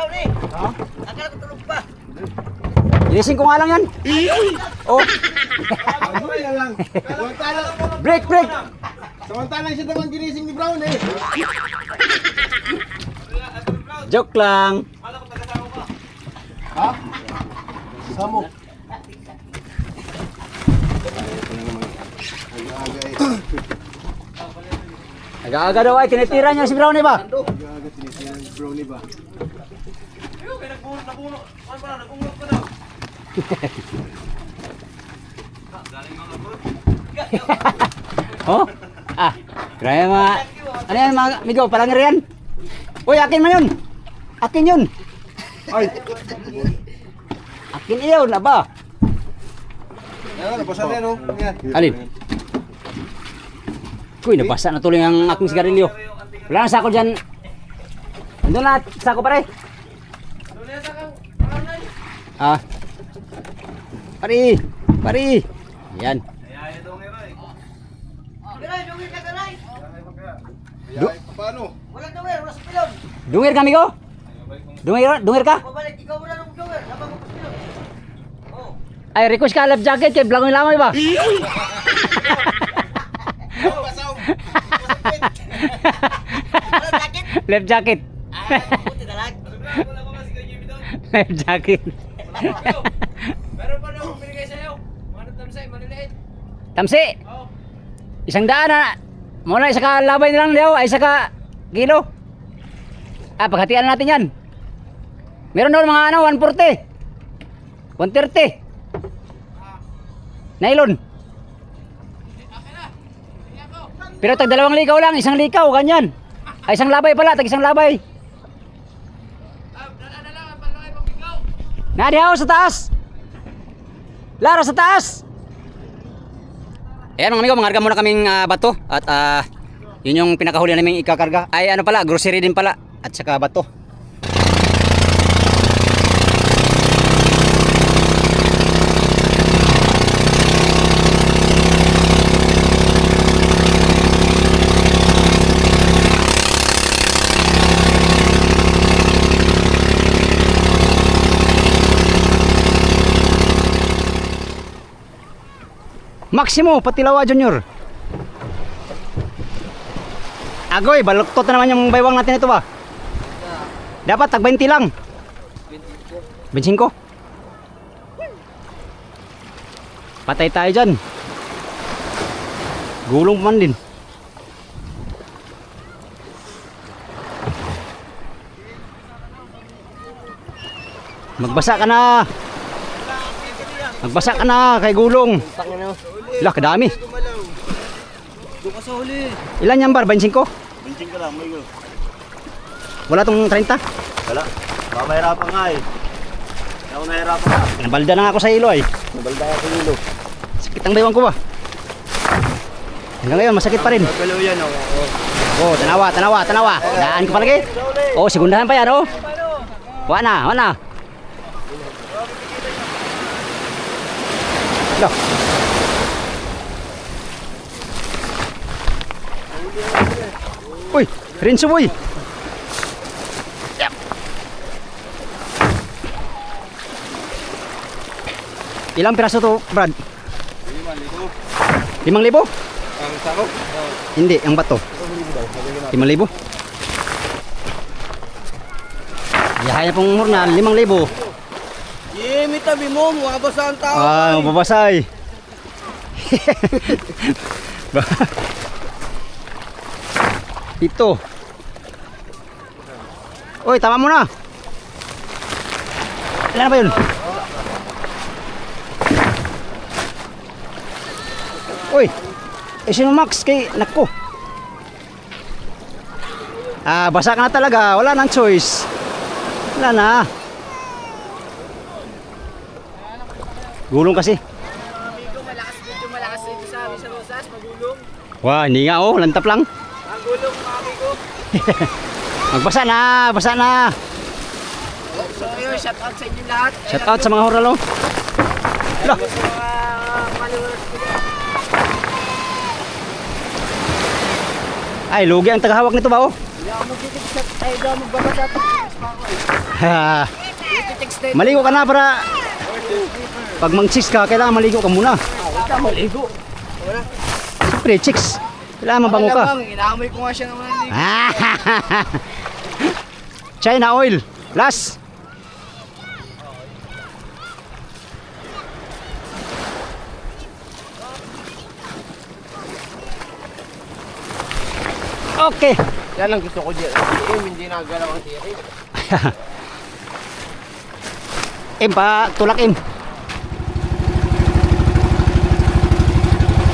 brownie. Ha? Akala ko tulog pa. Ginising ko nga lang yan. Oh. Break. Samantalang siya naman ginising ni Brown eh. Joke lang. Ha? Samok. Aga-aga daw ay tinitira niya si Brownie ba? Aga-aga tinitira ni Brownie ba? Oh? Ah, grabe mga... Ano yan mga amigo? Palangir yan? Uy, akin man yun! Akin yun! Ay! Akin iyon, aba! Ayan, nabasa na yan oh. Ayan. Alin? Uy, nabasa na tuloy ang aking sigarilyo. Wala na sako dyan. Nandun na sako pare. Ah. Pari. Yan. Garay, dungir ka garay. Ay, paano? Walang dungir, wala sa pilon. Dungir kami ko? Dungir ka? Babalik, ikaw wala nung dungir. Labang mo sa pilon. Oh. Ay, request ka life jacket kay Blangoy lamay ba? Life jacket. Buti na lang. Life jacket. Meron pa na akong binigay sa'yo. Mga tamsay, maliliit. Tamsi. Isang daan na. Muna isa ka labay nilang liyaw, ay isa ka kilo. Ah, paghatian natin yan. Meron doon mga ano, 140. 130. Nylon. Pero tag 2 likaw lang, isang likaw, ganyan. Ay, isang labay pala, tag isang labay. Nadihaw sa taas. Laro sa taas. Ayan mga amigo, mangarga muna kaming bato. At yun yung pinakahuli naming ikakarga. Ay ano pala, grocery din pala. At saka bato. Maximo, Patilawa Junior. Agoy, baluktot na naman yung baywang natin ito ba? Dapat tag 20 lang. 25. Patay tayo dyan. Gulong pa man din. Magbasa ka na. Magbasa ka na kay gulong. Lah, kadami. Doon ka sa huli. Ilan yan bar? 25? 25 ka lang, may go. Wala tong 30? Wala. Baka mahirapan nga eh. Ako nahirapan nga. Nabalda na nga ako sa ilo ay. Nabalda ako sa ilo. Sakit ang baywang ko ba? Hanggang ngayon, masakit pa rin. Gagalaw yan oh. Oh, tanawa. Daan ko palagi. Oh, segundahan pa yan oh. Wala na. Loh. Uy, Rinso boy. Yep. Ilang piraso to, Brad? 5,000. 5,000? Ang sako? Hindi, ang bato. 5,000. Yahaya pong murna, 5,000. May tabi mo, mabasa ang tao. Ah, mababasay. Ito. Uy, tama mo na. Ilan na ba yun? Uy, sino Max kay nako. Ah, basa ka na talaga. Wala nang choice. Wala na. Gulong kasi. Malakas dito sa amin sa Rosas, magulong. Wah, hindi nga oh, lantap lang. Ang gulong mga amigo. Magbasa na. So yun, shout out sa inyo lahat. Shout out sa mga horalo. Lah. Sa mga followers ko. Ay, lugi ang tagahawak nito ba oh? Hindi ako magkikip sa tayo daw magbabasa. Maligo ka na para pag mang-chicks ka, kailangan maligo ka muna. Maligo. Siyempre, chicks. Kailangan mabango ka. Inaamoy ko nga siya naman. China oil. Last. Okay. Yan lang gusto ko dyan. Hindi nagalaw ang tiri. Pa, tulak im.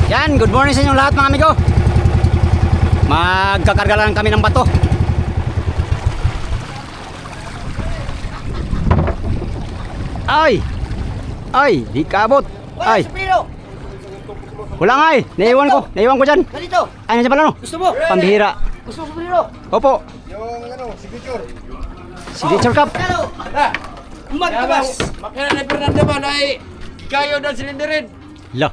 Yan, good morning sa inyong lahat mga amigo. Magkakarga lang kami ng bato. Ay! Ay, di kabot. Ay, Suprilo! wala nga eh. Naiwan ko dyan. Ganito! Ay, nandiyan pala no? Gusto mo? Pambihira. Gusto mo Suprilo? Opo. Yung ano, signature. Signature cup. Ano? Magkabas! Makina ni Fernando ba na ay kayo daw silinderin. La,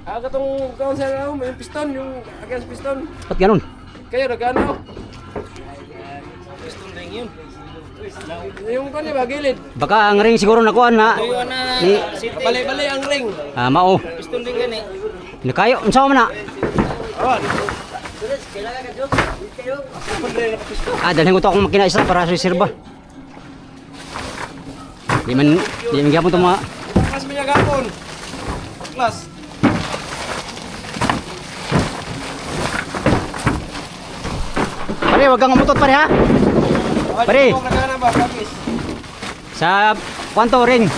Aga tong kaon sa ano, may piston, yung against piston. ba't ganun? Kayo nagano? Piston ring yun. Yung kan ba gilid? Baka ang ring siguro nakuha na. Ni, Balay-balay ang ring. mao. Piston ring gani. Nakayo, unsa mo na? Awan. Kailangan ka dyan. Kayo. Dalhin ko to akong makina isa para sa reserva. Di man gapon to mga. Class mo gapon. Class. Pare, wag kang umutot pare ha. Pare. Nagana ba kapis? Sa kwanto ring.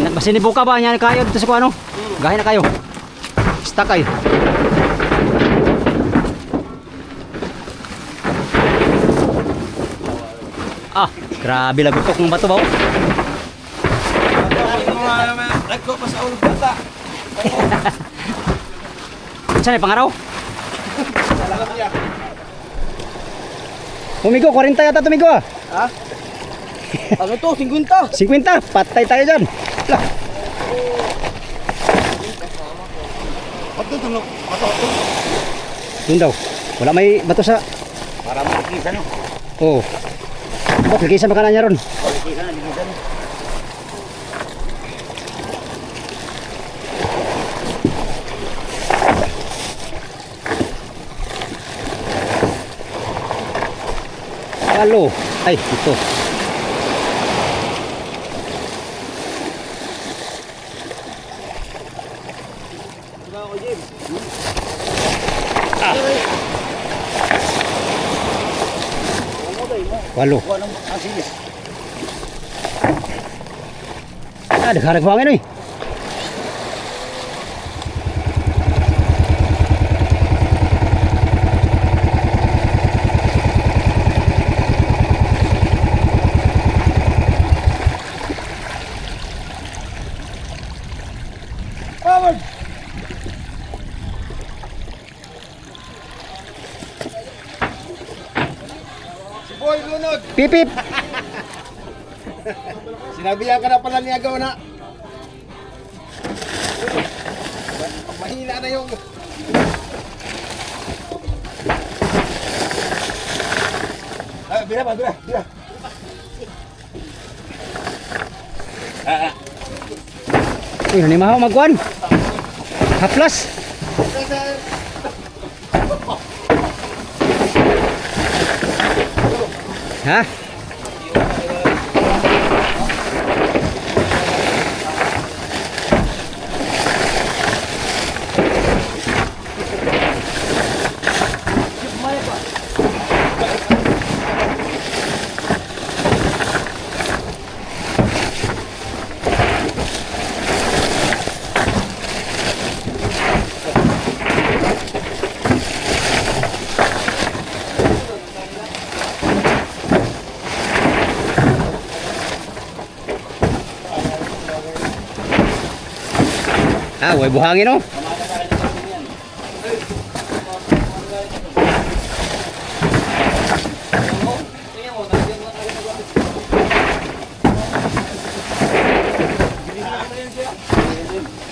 Nagbasinibuka ba niya kayo dito sa kuano? Gahin na kayo. Stuck kayo. Grabe lagutok ng bato ba? Nagko pa sa ulog bata. Saan ay pangaraw? Tumigo, 40 yata tumigo ah. Ha? Ano to? 50? 50, patay tayo dyan. Lah. Yun daw. Wala may bato sa... Para makikisa no. Oo. Ba't ligisa makanan niya ron? Makikisa na, likisa no. Halo. Ay, ito. Walo. Nagharag hangin eh. Boy, lunod. Pipip. Sinabihan ka na pala niya gawa na. Mahina na yung... Bila ba, bila. Uy, nanimahaw magkuhan. Haplas. Ha? Way buhangin oh.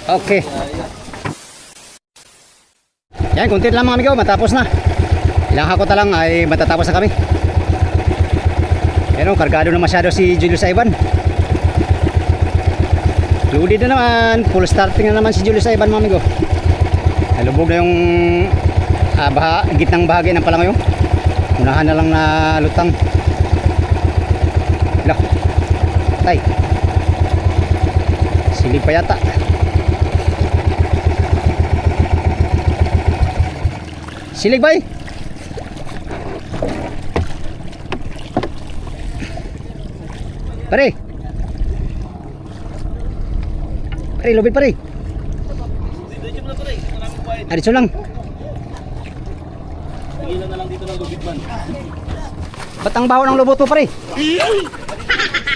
Okay. Yan, kunti lang mga amigo, matapos na. Ilang hakot na lang ay matatapos na kami. Pero kargado na masyado si Julius Ivan. Loaded na naman. Full starting na naman si Julius Ivan, mga amigo. Nalubog na yung gitnang bahagi ng palangoy. Unahan na lang na lutang. Lah. Tay. Silig pa yata. Silig bay. Pare. Pare, lubid pare. Dito lang. Tigilan na lang dito ng lubid man. Ba't ang baho ng lubot mo pare?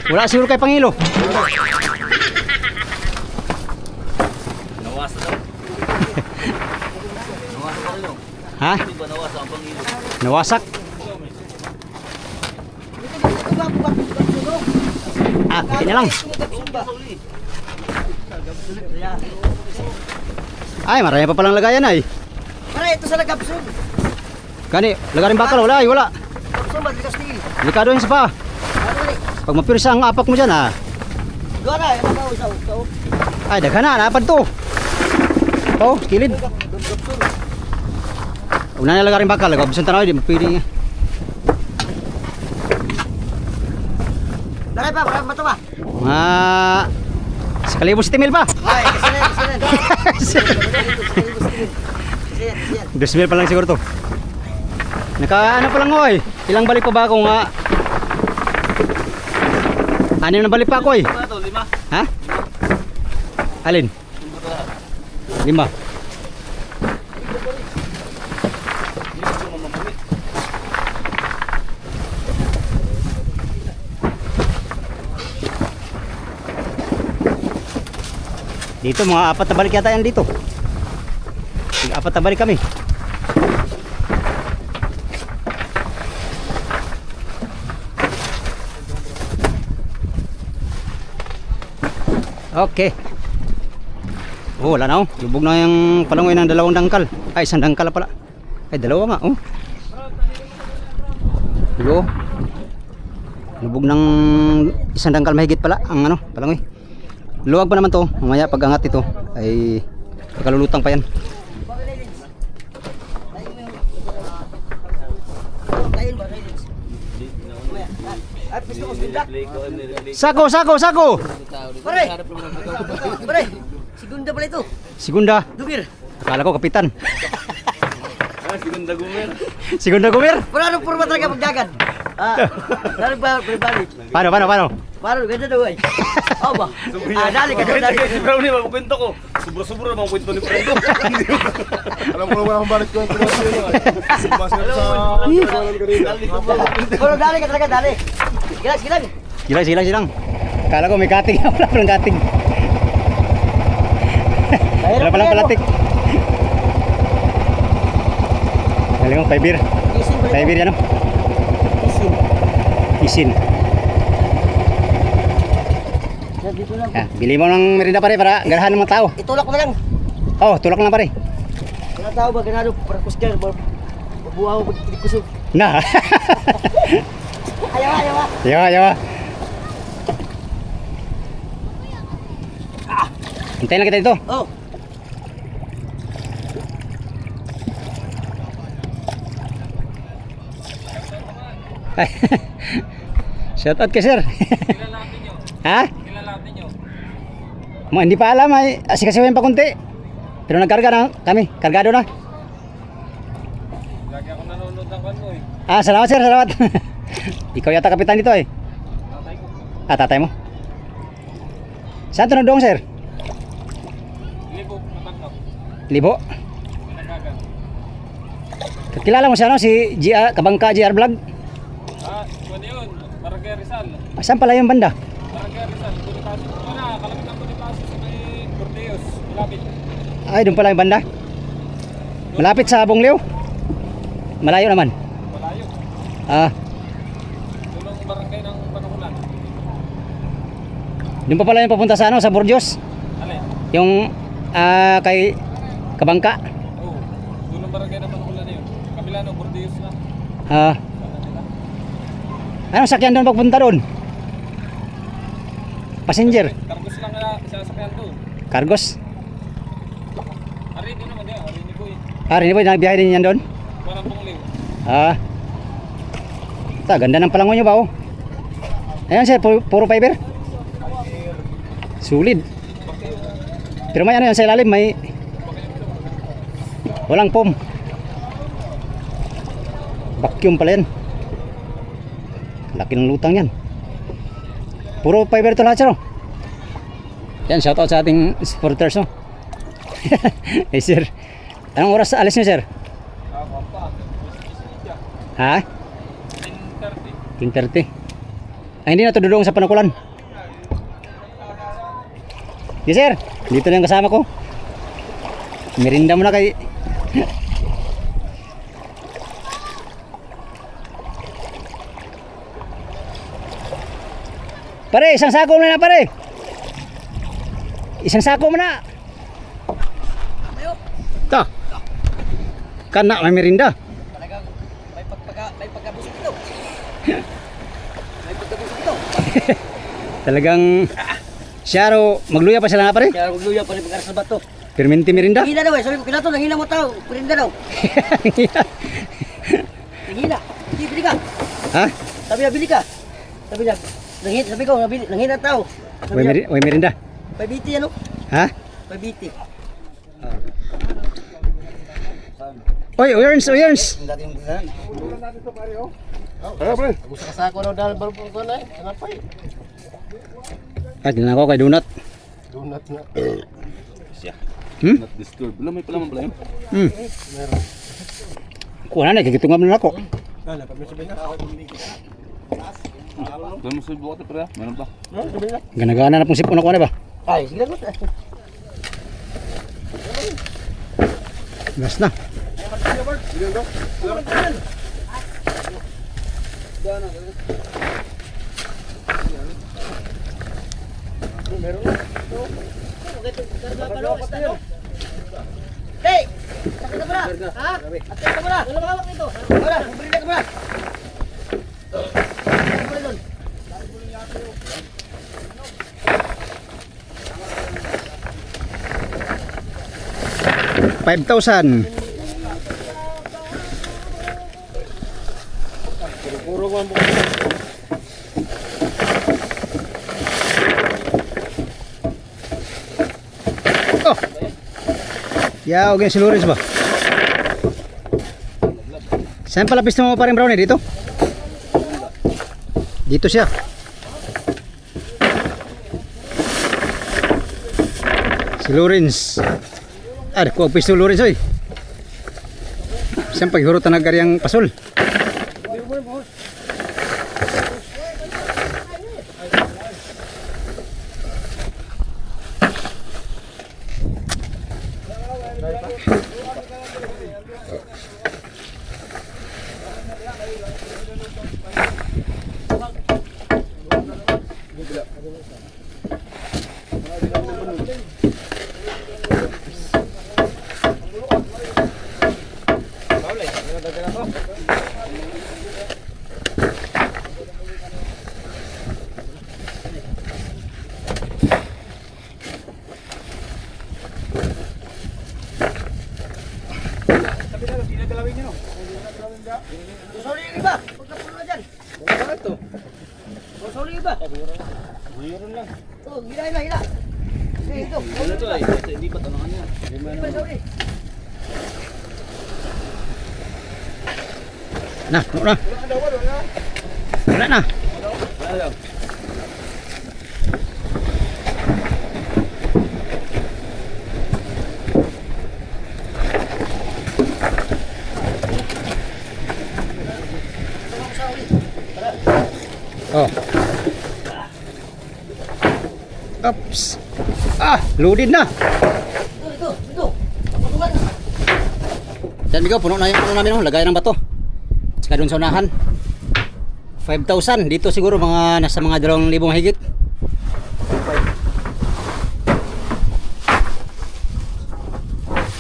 Wala siguro kay Pangilo. Nawasa daw. Nawasa pa rin o. Ha? Hindi ba nawasa ang Pangilo? Nawasak. Ah, okay na lang. Ay, marami pa palang lagayan ay. Pare, ito sa nagkapsog. Gani, lagarin bakal, wala ay, wala. Kapsog, matigas tigil. Delikado yun sa pa. Ano rin? Pag mapirsa ang apak mo dyan ha. Doon na, yung mga usaw. Ay, daghan na, napad to. Oh, kilid. Una na lagarin bakal, lagabsan tanaw, di mapili nga. Daray pa, parang mato ba? Mga... sa kalibo si Timil pa. Ay, kasi yan. 2,000 pa lang siguro to. Naka ano pa lang oy. Ilang balik pa ba ako nga? Anim na balik pa ako eh. Ano to? 5? Ha? Alin? 5. Dito mga 4 na balik yata yan dito. 4 na balik kami. Okay. Oh, wala na oh. Lubog na yung palangoy ng 2 dangkal. Ay, 1 dangkal pala. Ay, 2 nga oh. Hello. Lubog ng 1 dangkal mahigit pala ang ano, palangoy. Luwag pa naman to. Mamaya pag angat ito ay pagkalulutang pa yan. Sako, sako, sako. Pare! Pare! Segunda pala ito. Segunda. Dubir. Akala ko kapitan. Segunda gumer. Segunda gumir. Pero anong forma talaga magdagan? Dari ba, berbalik. Paano? Paano, ganda daw ay. Oh ba? Dali ka. Pero hindi makukwento ko. Sobra-sobra mga kwento ni Prendo. Alam ko naman akong balik ko yung pinasa yun. Sumasin sa... Pero dali ka talaga, dali. Gilang. Silang. Akala ko may kating. Wala palang kating. Wala palang palatik. Galing mo, 5 beer. 5 beer yan o. Isin. Dito lang. Bili mo ng merinda pare para garahan ng mga tao. Itulak mo na lang. Oh, tulak lang pare. Mga tao ba, ganado, para kusgan, mabuha mo pagkikusog. Na. Ayaw. Yawa. Hintayin lang kita dito. Oh. Shout out kay sir. Kilalatin nyo. Ha? Kilalatin nyo. Hindi pa alam ay asikasuhin pa kunti. Pero nagkarga na kami, kargado na. Lagi ako nanonood ng kanmo eh. Salamat sir, salamat. Ikaw yata kapitan dito eh. Tatay ko. Tatay mo. Saan to nagdoong sir? Libo, natanggap. Libo. Pinagagan. Kilala mo siya no? Si Kabangka GR Vlog? Ano yun? Barangay Rizal. Saan pala yung banda? Barangay Rizal. Bonifacio. Kalapit ng Bonifacio sa may Bordeos. Malapit. Ay, doon pala yung banda. Malapit sa Bongleo. Malayo naman. Malayo. Tulong barangay ng Panukulan. Doon pa pala yung papunta sa sa Bordeos. Alin? Yung kay Kabangka. Oo. Tulong barangay ng Panukulan na yun. Kabila ng Bordeos na. Anong sakyan doon pagpunta doon? Passenger? Kargos lang na sasakyan doon. Cargos? Ari, di naman yan. Ari ni Boy. Rin ba? Nagbiyahe din yan doon? Parang pangling. Ganda ng palangon nyo ba oh? Ayan sir, puro fiber? Sulit. Pero may ano yan sa ilalim, may walang foam. Vacuum pala yan. Laki ng lutang yan. Puro fiber to lahat sir oh. Yan, shoutout sa ating supporters oh. Hey sir, anong oras alis nyo sir? Ha? 10:30. Ay, hindi na ito dudong sa Panukulan. Yes sir, dito na yung kasama ko. Merinda mo na kay Pare, isang sako mo na pare. Isang sako mo na. Ta. Kana may merinda. Talagang may pagkabusog ito. May pagkabusog ito. Talagang Siyaro, magluya pa sila nga pare. Kaya magluya pa rin pag-aras sa bato. Perminti merinda. Nanghina daw eh. Sabi ko, kinato, nanghina mo tao. Perinda daw. Nanghina. Hindi, bili ka. Ha? Sabi niya, bili ka. Sabi niya, sabi ko, nanghina tao. Sabi niya, Way merinda. 580 ano? Ha? 580. Oy, Uyerns, Uyerns. Ayo, pre. Gusto ka sa ako daw dahil baru ko na eh. Kenapa eh? At din ako kay Donut. Donut na. Not disturb. Wala may palaman pala yun. Kuha na, kikitungam na ako. Doon mo sa bukat na pala. Meron pa. Ganagana na pong sipon ako na ba? Ay, sige lang. Gas na. Hey! Sakit ka pala! Ha? Atay ka pala! Wala makawak nito! Wala! Bumili ka pala! Bumili doon! 5,000. Oh. Ya, okay, si Loris ba? Saan pala pisto mo pa rin Brownie? Dito? Dito siya. Si Lawrence. Ko ang pisto Lawrence oy. Saan paghirutan na garyang pasol? Sorry yung iba! Huwag ka puno na dyan! Sorry yung iba! Mayroon lang. Oh, hila, hila, hila! Ito! Wala to ay. Kasi hindi pa tanongan niya. Sorry! Na, puno na. Wala na. Wala lang. Oh. Oops. Loaded na. Ito! Patungan! Yan bigaw, puno na yung puno namin, lagay ng bato. Saka doon sa unahan 5,000, dito siguro mga nasa mga 2,000 higit.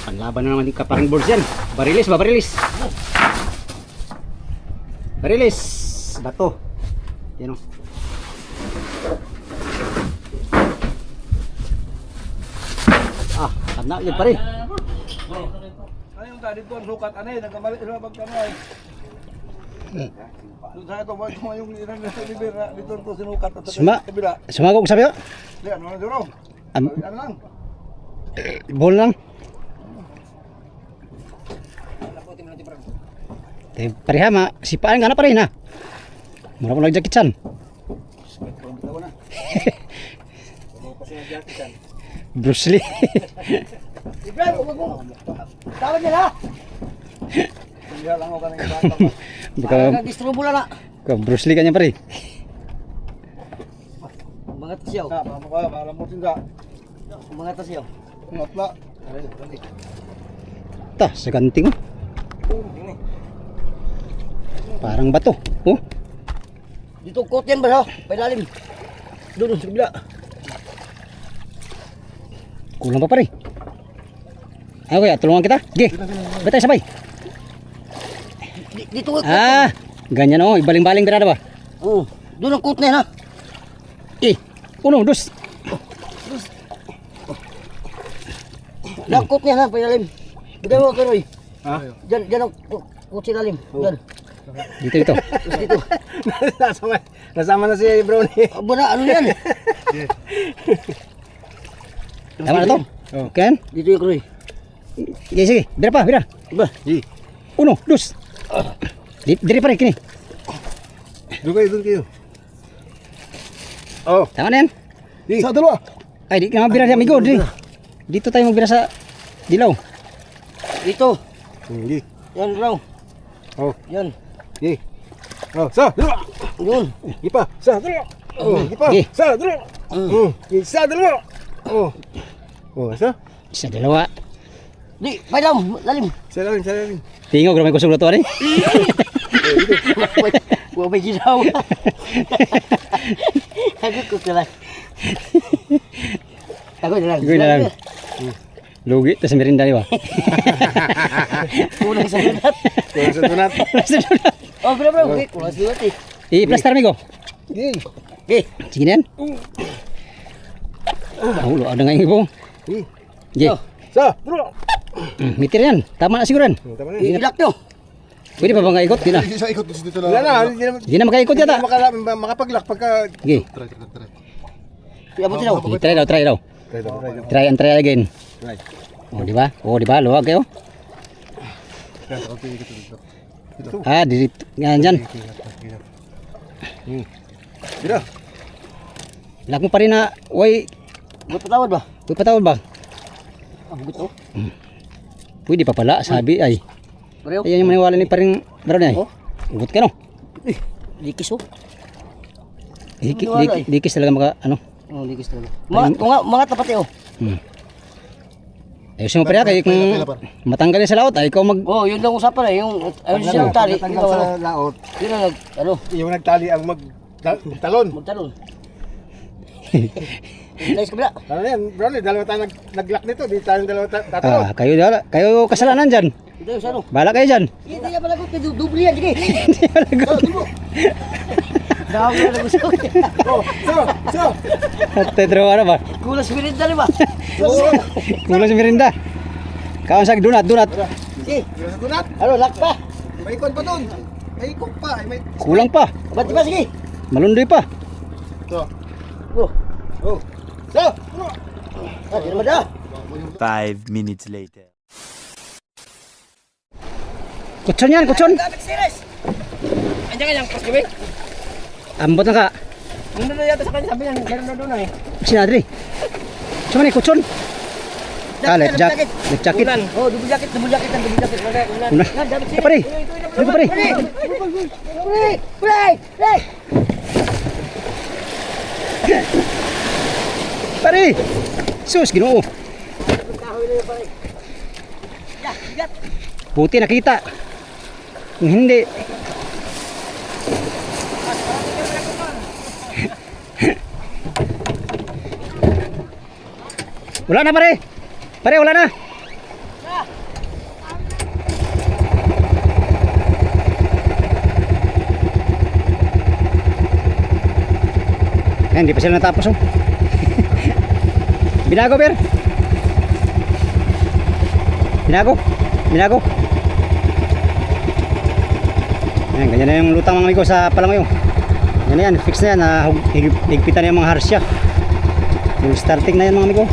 Panlaban na naman yung kaparing boards yan. Barilis ba, barilis? Barilis, bato. Yan o. Tanda yun pare. Ano yung dito ang sukat? Ano yun? Nagkamali na pagkamay. Doon sa ito, mo yung ilan na sa libera. Dito ito sinukat at sa kabila. Sumagok sabi o. Hindi, ano na duro? Ano lang? Ball lang. Pareha sipaan nga na pare na. Mura ko nag-jacketan. Bruce Lee. Tawag niya na. Hindi lang ako kanina bata. Baka Nag-distribulo na. Bruce Lee kanya pare. Mga tasyaw. Paano ka? Alam mo tinda. Mga tasyaw. Ngatla. Ta, sa ganting mo. Parang bato. Oh, Dito kot yan ba? Pailalim. Doon sa kabila. kulang pa pare. Ako ya, tulungan kita. Ge. Betay sabay. Dito kot. Ganyan oh, ibaling-baling berada ba? Oh, doon ang kot na yan ha. Uno, dos. Ang kot na yan ha, pailalim. Bigay mo ka Roy. Ha? Diyan ang kot silalim. Diyan. Dito. Terus dito. Nasama na si Brownie. Aba na, ano yan? Tama na to? Kan? Dito yung Roy. Sige. Bira pa, bira. Ba? Uno, dos. Diri pare, kini. Doon kayo. Oh. Tama na yan. Sa dalawa. Ay, di ka mabira si amigo. Dito tayo magbira sa dilaw. Dito. Hindi. Yan raw. Oh. Yan. Sige. Oh, sa dalawa. Yun. Ipa, sa dalawa. Oh, ipa, Sige. sa dalawa. Oh, sa dalawa. Oh. Oh, sa? Sa dalawa. Di, pailam, lalim. Sa lalim. Tingog ramay kusog na to rin. Huwag may ginaw. Agad ko ka lang. Ako na lang. Ikaw na lang. Lugi, tas merinda di ba? Kulang sa lunat. Kulang sa tunat. Oh, bro. Okay, kulang sa lunat eh. I-plaster amigo. Sige. Okay. Sige na yan. Ulo, ada nga yung ibong. Sige. Sa dalawa. Mitir yan. Tama na siguro yan. Tama na. Ilak nyo. Pwede pa ba nga ikot? Di na. Isa ikot dito lang. Wala na, Di na makaikot yata. makapaglak pagka. Sige. Abot sila. Sige, try daw. Try and try again. Oh, di ba? Oh, di ba? Luwag kayo. Dito. Yan dyan. Dito. Lak mo pa rin na, way, Buat patawad ba? way patawad ba? Ang buto. Pwede pa pala, sabi ay. Bro. Ayan yung maniwala ni paring baro na ay. Oh. Ugot ka no? Likis oh. Dikis talaga maka, ano? Oh, likis talaga. Mga tapat eh oh. Ayusin mo pa rin kaya kung matanggal yan sa laot ay ikaw mag... Oh, yun lang usapan eh. Yung ayun siya ng tali. Tanggal sa laot. Yun ang ano, Yung nagtali ang talon. magtalon. Dahil sa kabila. Ano yan, Brownie, dalawa tayo nag-lock nito. Di tayong dalawa tatalon. Kayo kasalanan dyan. Ito yung ano. Bahala kayo dyan. Hindi nga pala ko, dubli yan, sige. Dubo. Dahil na lang gusto. Oh, so. At tetro ano ba? Kulang sa mirinda rin ba? Kulang sa merinda. Kaon sa donut. Sige. Dunat, Ano, lock pa. may ikon pa doon. May ikon pa. May... Kulang pa. Bati pa, sige. Malundoy pa. So. Oh. Oh. So. Di naman da. 5 minutes later. Kutson yan, kutson. Gamit series. Andiyan ka niyang pas gabi. Ambot na ka. Nandun na yata sa kanya, sabi niya, meron na doon eh. Sinadri. Saan ni kutson? Life jacket. Life jacket. Oh, double jacket. Ulan. Una. Gamit series. Pare. Dito pare. Pare. Sus, Ginoo. Buti nakita. Kung hindi. Wala na pare. Pare, wala na. Ayan, hindi pa sila natapos oh. Binago, Per. Binago. Binago. Ayan, ganyan na yung lutang mga amigo sa palangoy. Yan na yan, fix na yan. Higpitan na yung mga harsya. Full starting na yan mga amigo.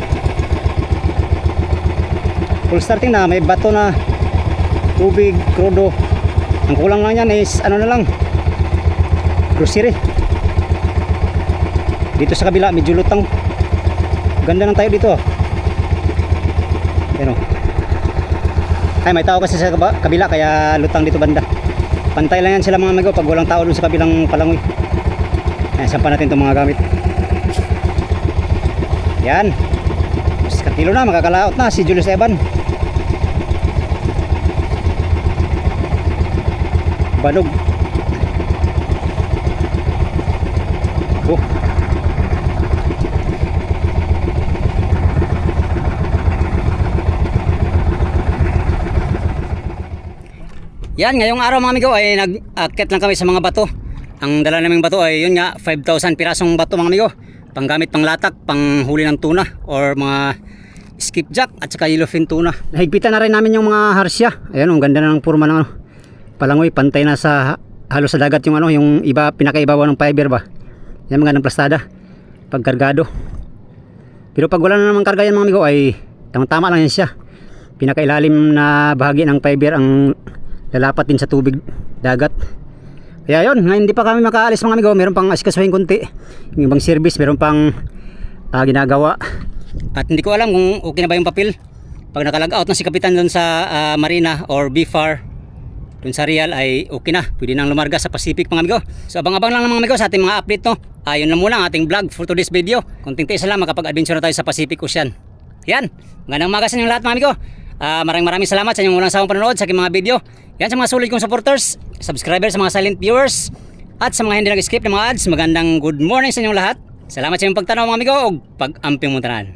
Full starting na, may bato na, tubig, krudo. Ang kulang lang yan is ano na lang, grocery. Dito sa kabila medyo lutang. Ganda ng tayo dito. Pero ay, may tao kasi sa kabila kaya lutang dito banda. Pantay lang yan sila mga amigo pag walang tao dun sa kabilang palangoy. Ayan, sampan natin itong mga gamit. Yan. Mas katilo na, makakalaot na si Julius Evan. Banog. Oh. Yan, ngayong araw mga amigo ay nag-akit lang kami sa mga bato. Ang dala naming bato ay yun nga 5,000 pirasong bato mga amigo. Panggamit pang latak, pang huli ng tuna or mga skipjack at saka yellowfin tuna. Nahigpitan na rin namin yung mga harsya. Ayan, ang ganda na ng purma ng ano. Palangoy, pantay na sa halos sa dagat yung ano, yung iba pinakaibabaw ng fiber ba. Yan mga ng plastada. Pagkargado. Pero pag wala na namang karga yan mga amigo ay tama lang yan siya. Pinakailalim na bahagi ng fiber ang lalapat din sa tubig dagat. Kaya yun, ngayon hindi pa kami makaalis mga amigo. Meron pang asikasuhin konti. Yung ibang service meron pang ginagawa. At hindi ko alam kung okay na ba yung papel. Pag nakalag out na si kapitan doon sa Marina or BFAR doon sa Real ay okay na. Pwede nang lumarga sa Pacific mga amigo. So abang-abang lang mga amigo sa ating mga update no. Ayun lang muna ang ating vlog for today's video. Kunting tiis lang makapag-adventure na tayo sa Pacific Ocean. Yan, magandang umaga sa inyong lahat mga amigo. Maraming salamat sa inyong walang sawang panonood sa aking mga video. Yan sa mga solid kong supporters, subscribers, sa mga silent viewers, at sa mga hindi nag-skip ng mga ads, magandang good morning sa inyong lahat. Salamat sa inyong pagtanaw mga amigo o pag-amping mo tanan.